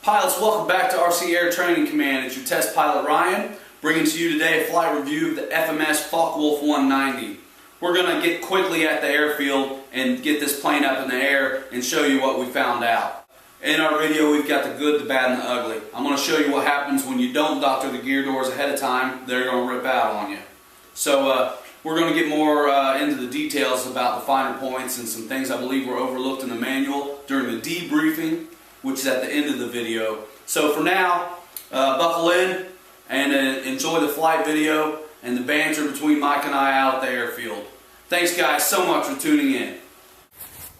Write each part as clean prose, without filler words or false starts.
Pilots, welcome back to RC Air Training Command. It's your test pilot Ryan, bringing to you today a flight review of the FMS Focke Wulf 190. We're going to get quickly at the airfield and get this plane up in the air and show you what we found out. In our video, we've got the good, the bad, and the ugly. I'm going to show you what happens when you don't doctor the gear doors ahead of time. They're going to rip out on you. So we're going to get more into the details about the finer points and some things I believe were overlooked in the manual during the debriefing, which is at the end of the video. So for now, buckle in and enjoy the flight video and the banter between Mike and I out at the airfield. Thanks guys so much for tuning in.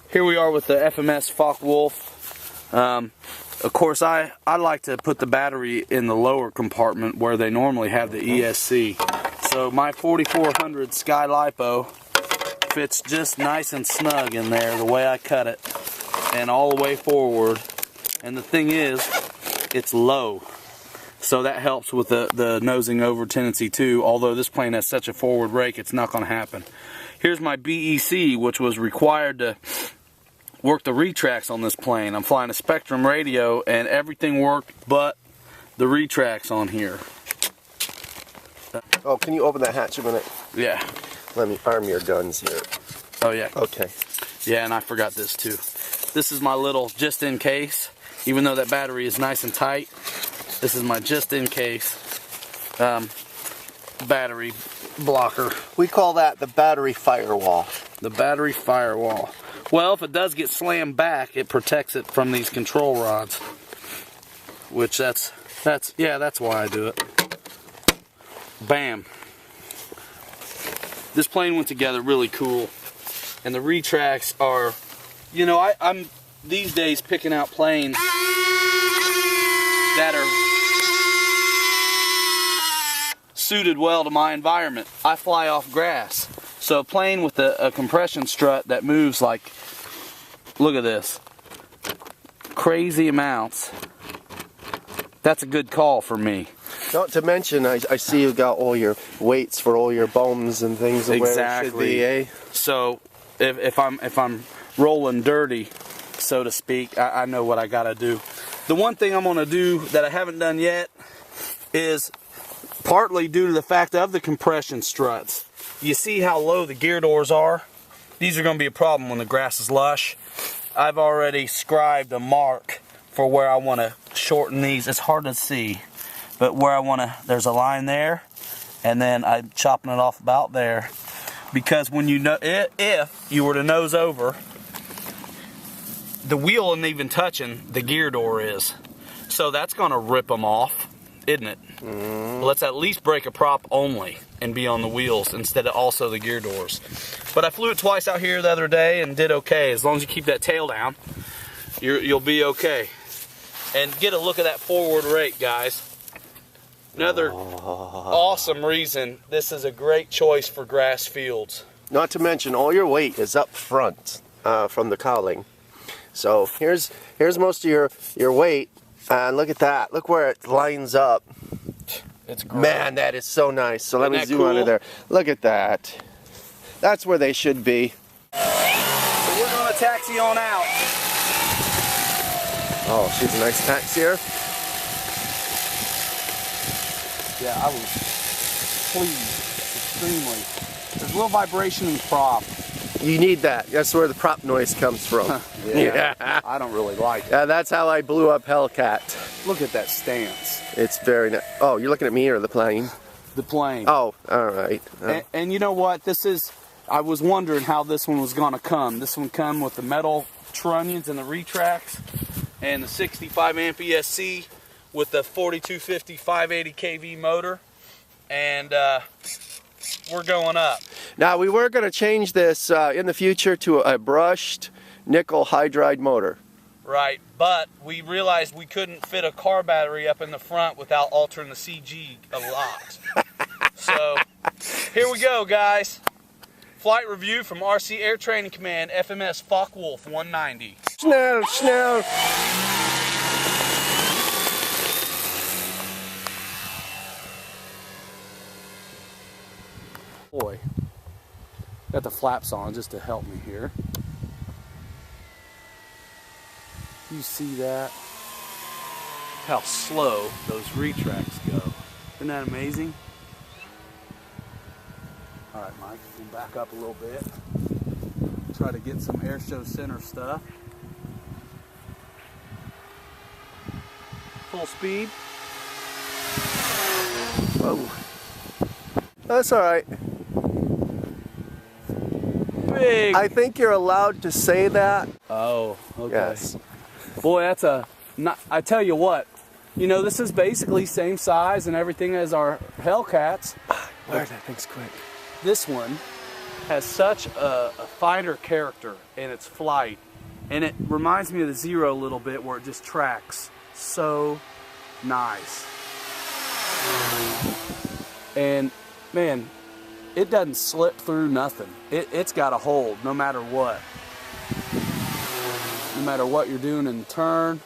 Here we are with the FMS Focke Wulf. Of course I like to put the battery in the lower compartment where they normally have the ESC. So my 4400 Sky Lipo fits just nice and snug in there the way I cut it and all the way forward. And the thing is, it's low. So that helps with the nosing over tendency too. Although this plane has such a forward rake, it's not going to happen. Here's my BEC, which was required to work the retracts on this plane. I'm flying a Spectrum radio and everything worked but the retracts on here. Oh, can you open that hatch a minute? Yeah. Let me arm your guns here. Oh yeah. Okay. Yeah, and I forgot this too. This is my little just in case. Even though that battery is nice and tight, this is my just in case battery blocker. We call that the battery firewall. The battery firewall. Well, if it does get slammed back, it protects it from these control rods. Which that's why I do it. Bam. This plane went together really cool. And the retracts are, you know, I'm these days picking out planes that are suited well to my environment. I fly off grass. So a plane with a compression strut that moves like, look at this, crazy amounts. That's a good call for me. Not to mention, I see you got all your weights for all your bombs and things. Exactly. Where it should be, eh? So if I'm rolling dirty, so to speak, I know what I gotta do. The one thing I'm gonna do that I haven't done yet is partly due to the fact of the compression struts. You see how low the gear doors are? These are gonna be a problem when the grass is lush. I've already scribed a mark for where I wanna shorten these. It's hard to see, but where I wanna, there's a line there, and then I'm chopping it off about there. Because when you know, if you were to nose over, the wheel isn't even touching, the gear door is. So that's going to rip them off, isn't it? Mm. Let's at least break a prop only and be on the wheels instead of also the gear doors. But I flew it twice out here the other day and did okay. As long as you keep that tail down, you'll be okay. And get a look at that forward rake, guys. Another awesome reason this is a great choice for grass fields. Not to mention, all your weight is up front from the cowling. So here's most of your weight, and look at that. Look where it lines up. It's great. Man, that is so nice. So let me zoom out of there. Look at that. That's where they should be. So we're going to taxi on out. Oh, she's a nice taxier. Yeah, I was pleased, extremely. There's a little vibration in the prop. You need that. That's where the prop noise comes from. Yeah. I don't really like it. Yeah, that's how I blew up Hellcat. Look at that stance. It's very nice. Oh, you're looking at me or the plane? The plane. Oh, all right. And you know what? This is, I was wondering how this one was going to come. This one come with the metal trunnions and the retracts and the 65 amp ESC with the 4250 580 kV motor. And we're going up. Now we were going to change this in the future to a brushed nickel hydride motor. Right, but we realized we couldn't fit a car battery up in the front without altering the CG a lot. So here we go, guys. Flight review from RC Air Training Command, FMS Focke Wulf 190. Schnell. Boy, got the flaps on just to help me here. You see that? how slow those retracts go. Isn't that amazing? All right, Mike, we'll back up a little bit. Try to get some air show center stuff. Full speed. Whoa. That's all right. Big. I think you're allowed to say that. Oh, okay. Yes. Boy, that's a. I tell you what, you know, this is basically same size and everything as our Hellcats. Where that thing's quick. This one has such a finer character in its flight, and it reminds me of the Zero a little bit, where it just tracks so nice. And man, it doesn't slip through nothing. It's got a hold no matter what. No matter what you're doing in the turn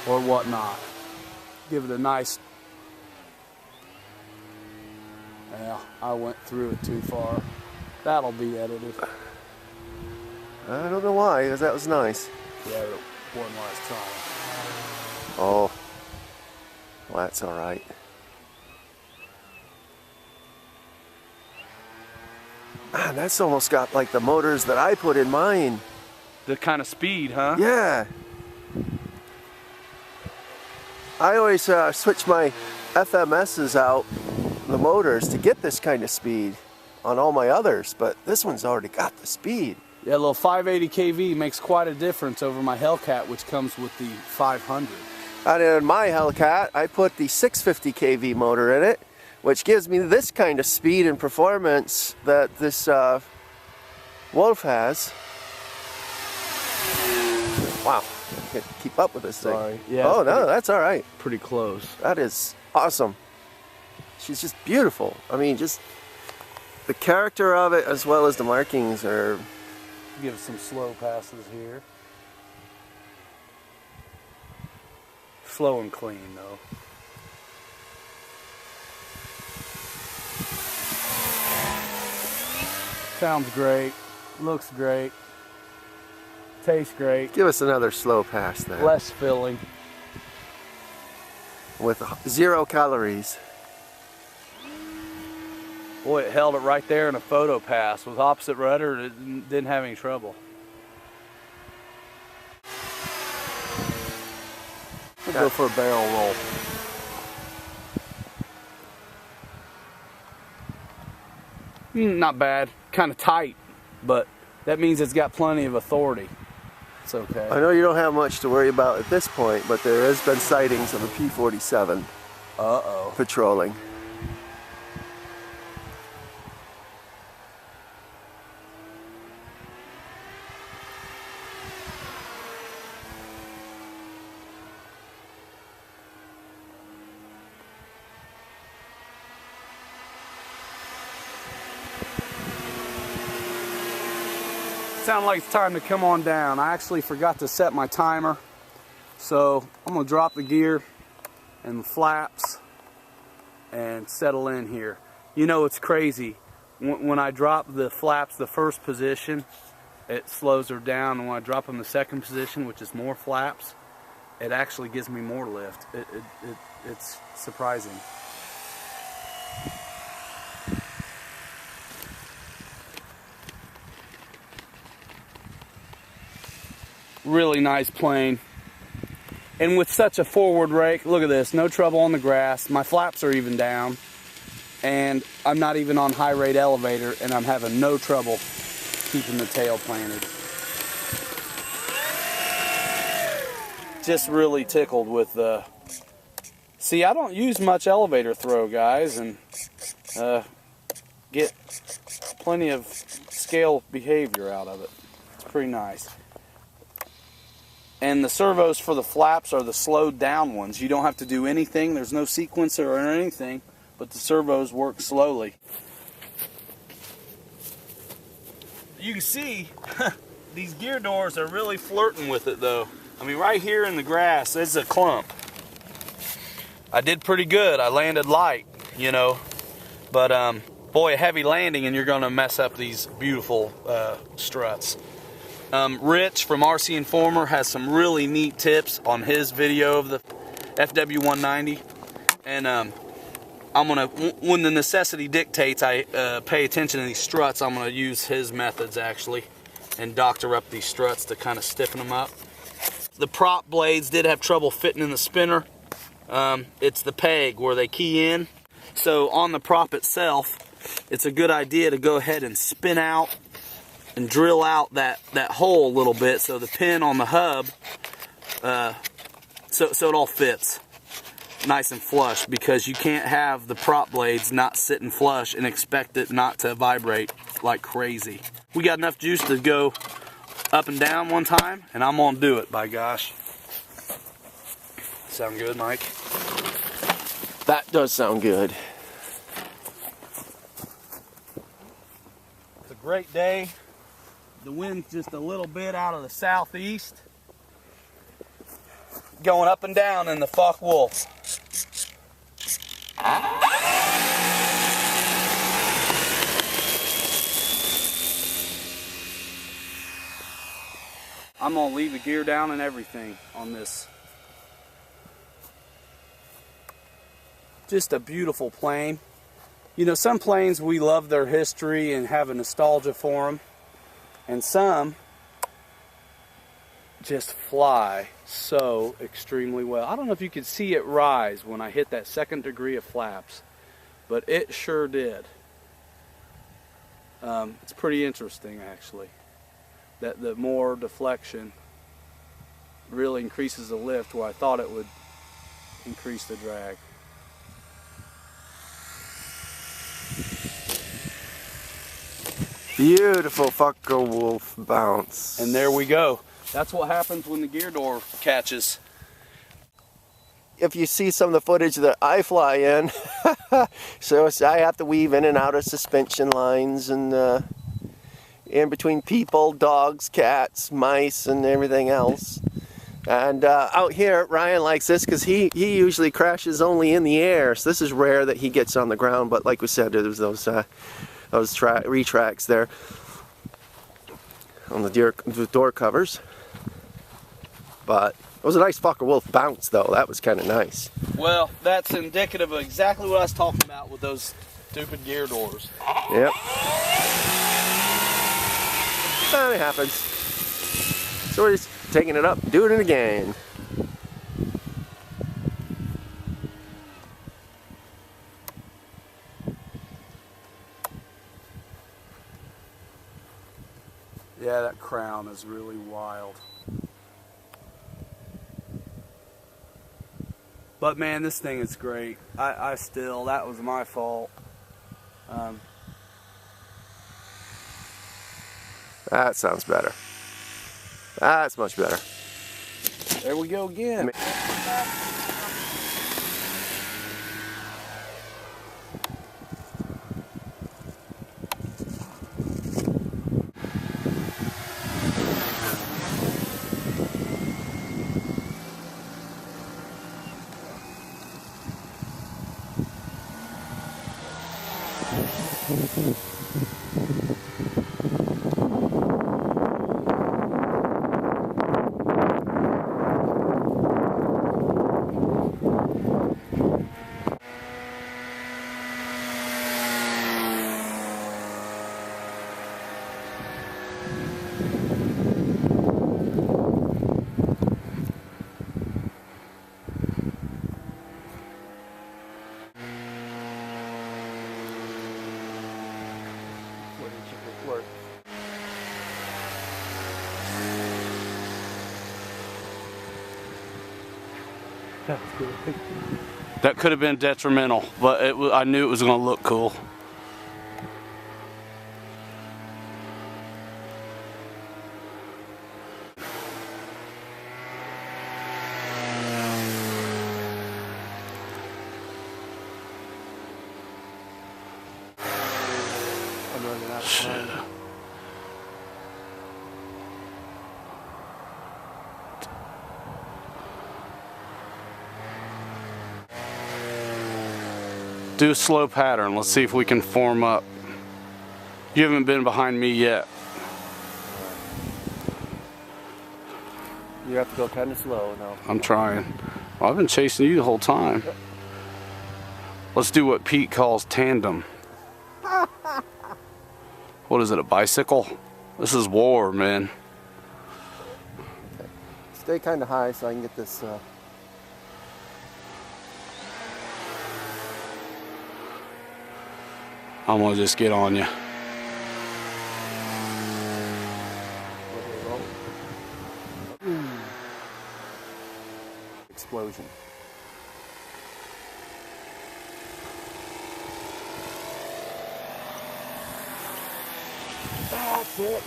or whatnot. Give it a nice. Yeah, I went through it too far. That'll be edited. I don't know why, because that was nice. Yeah, it wasn't last time. Oh, well, that's all right. Man, that's almost got like the motors that I put in mine. The kind of speed, huh? Yeah. I always switch my FMSs out, the motors, to get this kind of speed on all my others, but this one's already got the speed. Yeah, a little 580 kV makes quite a difference over my Hellcat, which comes with the 500. And in my Hellcat, I put the 650 kV motor in it, which gives me this kind of speed and performance that this Wulf has. Wow, I can't keep up with this thing. Sorry. Yeah, oh no, that's all right. Pretty close. That is awesome. She's just beautiful. I mean, just the character of it as well as the markings are... Give it some slow passes here. Slow and clean though. Sounds great, looks great, tastes great. Give us another slow pass there. Less filling. With 0 calories. Boy, it held it right there in a photo pass. With opposite rudder, it didn't have any trouble. We'll go for a barrel roll. Not bad, kind of tight, but that means it's got plenty of authority. It's okay. I know you don't have much to worry about at this point, but there has been sightings of a P-47 patrolling. Sounds like it's time to come on down. I actually forgot to set my timer, so I'm gonna drop the gear and the flaps and settle in here. You know, it's crazy. When I drop the flaps the first position, it slows her down, and when I drop them the second position, which is more flaps, it actually gives me more lift. It's surprising. Really nice plane, and with such a forward rake, look at this, no trouble on the grass. My flaps are even down, and I'm not even on high rate elevator, and I'm having no trouble keeping the tail planted. Just really tickled with the... See, I don't use much elevator throw, guys, and get plenty of scale behavior out of it. It's pretty nice. And the servos for the flaps are the slowed down ones. You don't have to do anything. There's no sequencer or anything, but the servos work slowly. You can see these gear doors are really flirting with it though. I mean, right here in the grass, there's a clump. I did pretty good. I landed light, you know, but boy, a heavy landing and you're gonna mess up these beautiful struts. Rich from RC Informer has some really neat tips on his video of the FW-190, and I'm gonna, when the necessity dictates I pay attention to these struts, I'm gonna use his methods actually and doctor up these struts to kind of stiffen them up. The prop blades did have trouble fitting in the spinner. It's the peg where they key in. So on the prop itself, it's a good idea to go ahead and spin out and drill out that hole a little bit so the pin on the hub, so it all fits nice and flush, because you can't have the prop blades not sitting flush and expect it not to vibrate like crazy. We got enough juice to go up and down one time, and I'm gonna do it, by gosh. Sound good, Mike? That does sound good. It's a great day. The wind's just a little bit out of the southeast. Going up and down in the Focke Wulf. I'm gonna leave the gear down and everything on this. Just a beautiful plane. You know, some planes we love their history and have a nostalgia for them, and some just fly so extremely well. I don't know if you could see it rise when I hit that second degree of flaps, but it sure did. It's pretty interesting actually, that the more deflection really increases the lift where I thought it would increase the drag. Beautiful Focke Wulf bounce. And there we go. That's what happens when the gear door catches. If you see some of the footage that I fly in, so I have to weave in and out of suspension lines and in between people, dogs, cats, mice, and everything else. And out here, Ryan likes this because he usually crashes only in the air. So this is rare that he gets on the ground. But like we said, there's those retracts there on the door covers. But it was a nice Focke Wulf bounce, though. That was kind of nice. Well, that's indicative of exactly what I was talking about with those stupid gear doors. Yep. It happens. So we're just taking it up, doing it again. Yeah, that crown is really wild. But man, this thing is great. I still, that was my fault. That sounds better. That's much better. There we go again. That could have been detrimental, but I knew it was going to look cool. Shit. Do a slow pattern. Let's see if we can form up. You haven't been behind me yet. You have to go kind of slow now. I'm trying. Well, I've been chasing you the whole time. Let's do what Pete calls tandem. What is it, a bicycle? This is war, man. Okay. Stay kind of high so I can get this. I'm gonna just get on you. Explosion. That's it.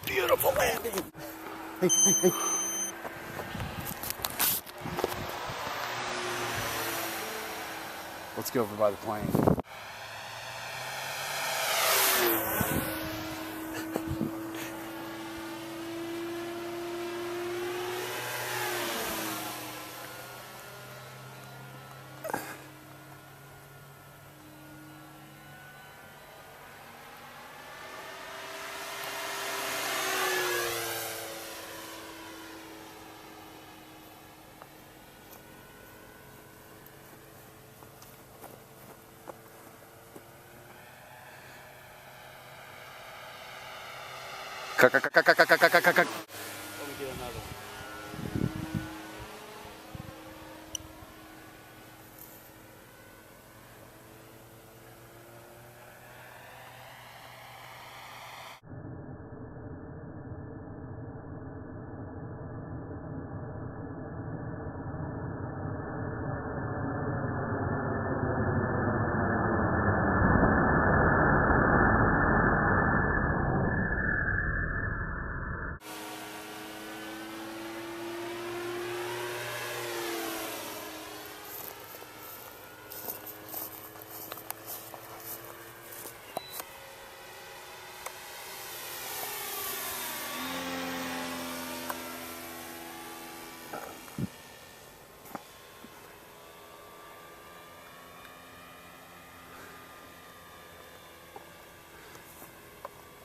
Beautiful landing. Hey, hey, hey. Let's go over by the plane. Let me get another one.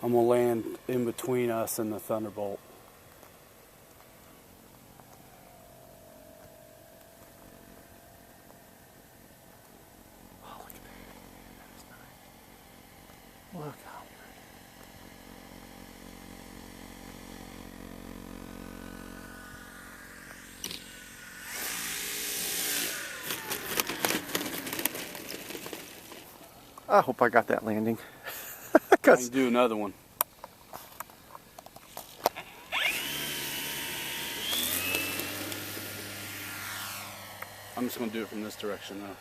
I'm gonna land in between us and the Thunderbolt. Oh, look at that. That's nice. Look how pretty. I hope I got that landing. I can do another one. I'm just going to do it from this direction though.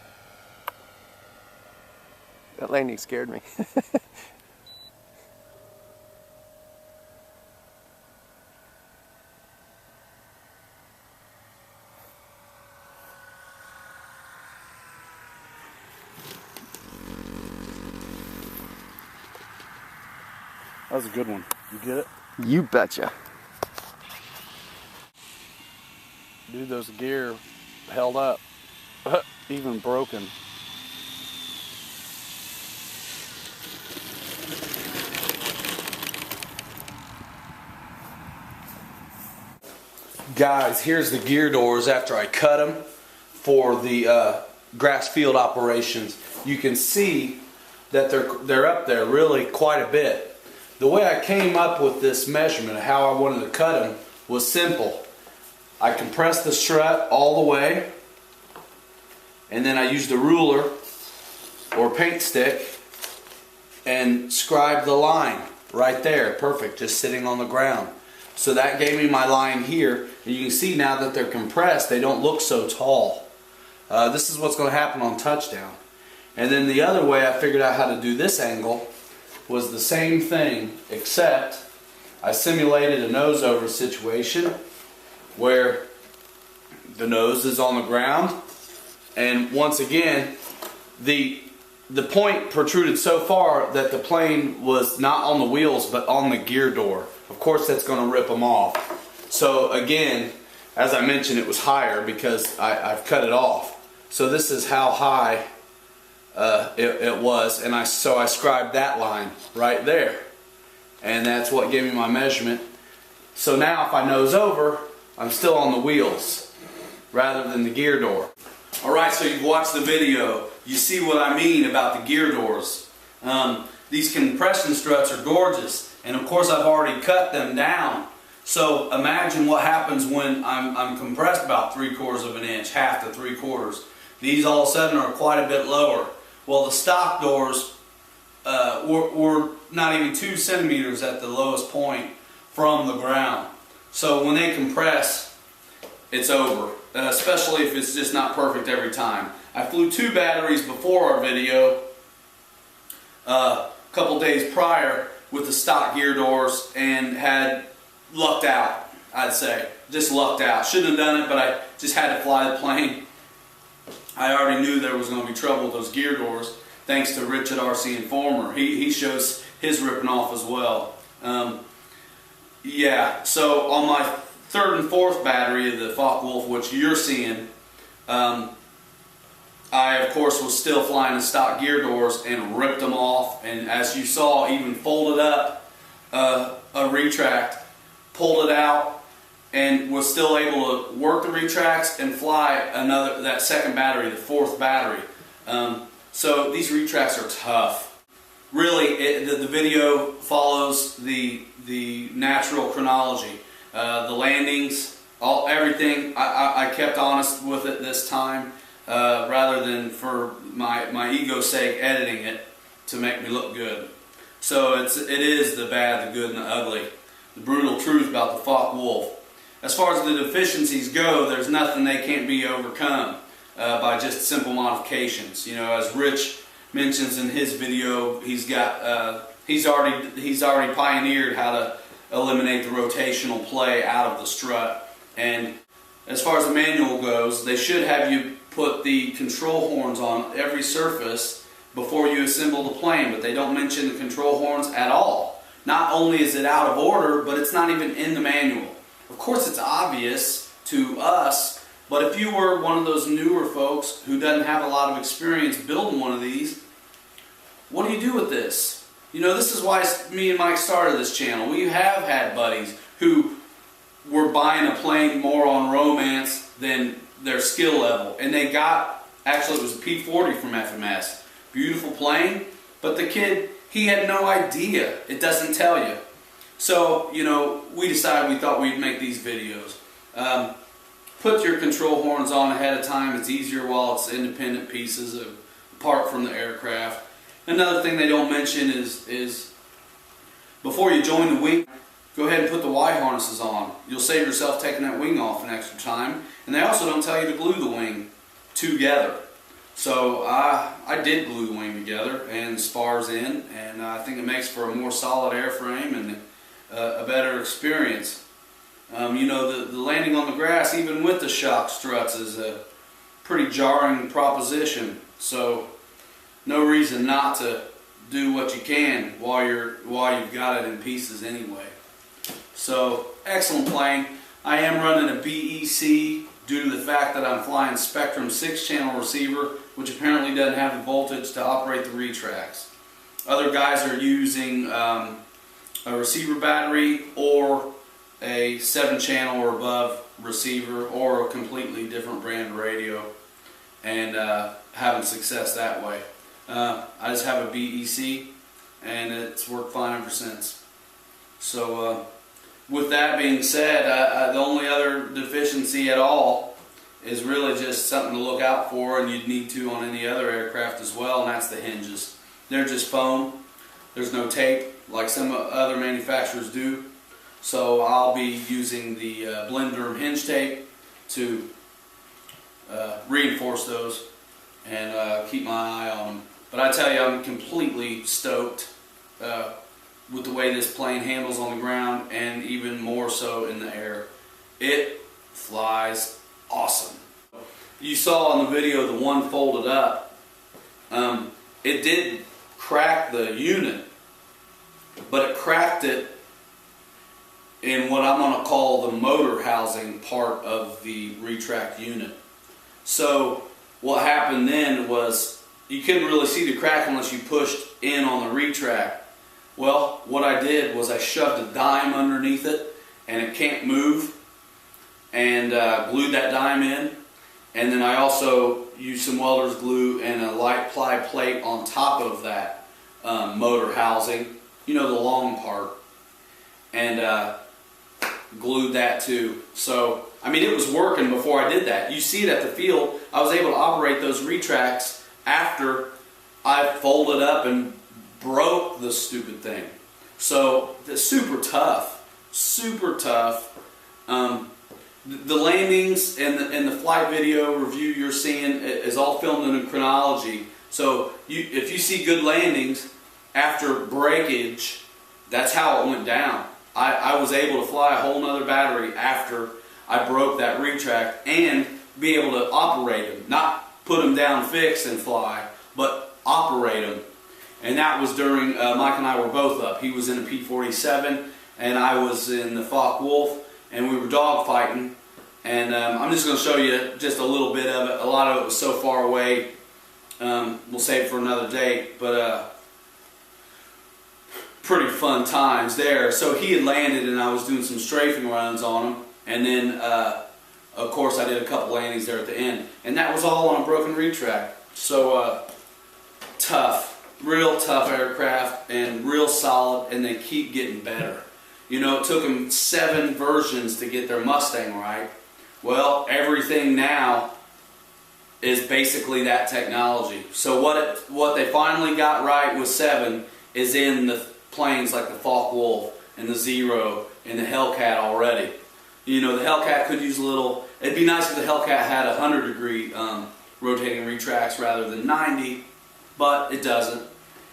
That landing scared me. That was a good one. You get it? You betcha. Dude, those gear held up. Even broken. Guys, here's the gear doors after I cut them for the grass field operations. You can see that they're up there really quite a bit. The way I came up with this measurement of how I wanted to cut them was simple. I compressed the strut all the way, and then I used a ruler or paint stick and scribed the line right there. Perfect, just sitting on the ground. So that gave me my line here, and you can see now that they're compressed, they don't look so tall. This is what's going to happen on touchdown. And then the other way I figured out how to do this angle was the same thing, except I simulated a nose over situation where the nose is on the ground, and once again the point protruded so far that the plane was not on the wheels but on the gear door. Of course that's going to rip them off. So again, as I mentioned, it was higher because I've cut it off. So this is how high it was, and so I scribed that line right there, and that's what gave me my measurement. So now if I nose over, I'm still on the wheels rather than the gear door. Alright, so you've watched the video. You see what I mean about the gear doors. These compression struts are gorgeous, and of course I've already cut them down. So imagine what happens when I'm compressed about 3/4 of an inch, half to 3/4. These all of a sudden are quite a bit lower. Well, the stock doors were not even 2 centimeters at the lowest point from the ground. So when they compress, it's over, especially if it's just not perfect every time. I flew 2 batteries before our video, a couple days prior, with the stock gear doors, and had lucked out, I'd say. Just lucked out. Shouldn't have done it, but I just had to fly the plane. I already knew there was going to be trouble with those gear doors, thanks to Rich at RC Informer. He shows his ripping off as well. Yeah, so on my 3rd and 4th battery of the Focke Wulf, which you're seeing, I of course was still flying the stock gear doors and ripped them off, and as you saw, even folded up a retract, pulled it out, and was still able to work the retracts and fly that second battery, the 4th battery. So these retracts are tough. Really, the video follows the natural chronology. The landings, everything, I kept honest with it this time, rather than for my ego's sake editing it to make me look good. So it is the bad, the good, and the ugly. The brutal truth about the Focke Wulf. As far as the deficiencies go, there's nothing they can't be overcome by just simple modifications. You know, as Rich mentions in his video, he's already pioneered how to eliminate the rotational play out of the strut. And as far as the manual goes, they should have you put the control horns on every surface before you assemble the plane, but they don't mention the control horns at all. Not only is it out of order, but it's not even in the manual. Of course it's obvious to us, but if you were one of those newer folks who doesn't have a lot of experience building one of these, what do you do with this? You know, this is why me and Mike started this channel. We have had buddies who were buying a plane more on romance than their skill level, and they got, actually it was a P40 from FMS. Beautiful plane, but the kid, he had no idea. It doesn't tell you. So, you know, we decided we thought we'd make these videos. Put your control horns on ahead of time. It's easier while it's independent pieces apart from the aircraft. Another thing they don't mention is before you join the wing, go ahead and put the Y harnesses on. You'll save yourself taking that wing off an extra time. And they also don't tell you to glue the wing together. So I did glue the wing together and spars in, and I think it makes for a more solid airframe and a better experience. You know, the landing on the grass, even with the shock struts, is a pretty jarring proposition. So no reason not to do what you can while you've got it in pieces anyway. So excellent plane. I am running a BEC due to the fact that I'm flying Spectrum 6-channel receiver, which apparently doesn't have the voltage to operate the retracts. Other guys are using a receiver battery or a 7-channel or above receiver or a completely different brand radio, and having success that way. I just have a BEC, and it's worked fine ever since. So with that being said, the only other deficiency at all is really just something to look out for, and you'd need to on any other aircraft as well, and that's the hinges. They're just foam. There's no tape like some other manufacturers do. So I'll be using the Blender hinge tape to reinforce those and keep my eye on them. But I tell you, I'm completely stoked with the way this plane handles on the ground, and even more so in the air. It flies awesome. You saw in the video the one folded up. It did crack the unit, but it cracked it in what I'm going to call the motor housing part of the retract unit. So what happened then was you couldn't really see the crack unless you pushed in on the retract. Well, what I did was I shoved a dime underneath it and it can't move, and glued that dime in. And then I also used some welder's glue and a light ply plate on top of that motor housing, you know, the long part, and glued that too. So, I mean, it was working before I did that. You see it at the field. I was able to operate those retracts after I folded up and broke the stupid thing. So, it's super tough, super tough. The landings and the flight video review you're seeing is all filmed in a chronology. So if you see good landings after breakage, that's how it went down. I was able to fly a whole nother battery after I broke that retract and be able to operate them. Not put them down fixed and fly, but operate them. And that was during, Mike and I were both up. He was in a P-47 and I was in the Focke Wulf, and we were dog fighting. And I'm just going to show you just a little bit of it. A lot of it was so far away. We'll save it for another date. But pretty fun times there. So he had landed and I was doing some strafing runs on him. And then, of course, I did a couple landings there at the end. And that was all on a broken retract. So tough. Real tough aircraft and real solid. And they keep getting better. You know, it took them 7 versions to get their Mustang right. Well, everything now is basically that technology. So what they finally got right with 7 is in the planes like the Focke Wulf and the Zero and the Hellcat already. You know, the Hellcat could use a little, it'd be nice if the Hellcat had 100-degree rotating retracts rather than 90, but it doesn't.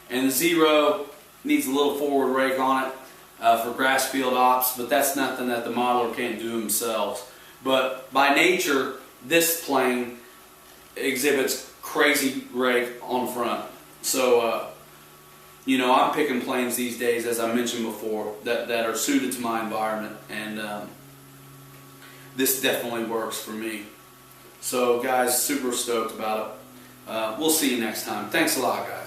And the Zero needs a little forward rake on it. For grass field ops, but that's nothing that the modeler can't do themselves. But by nature, this plane exhibits crazy rake on the front. So, you know, I'm picking planes these days, as I mentioned before, that are suited to my environment, and this definitely works for me. So, guys, super stoked about it. We'll see you next time. Thanks a lot, guys.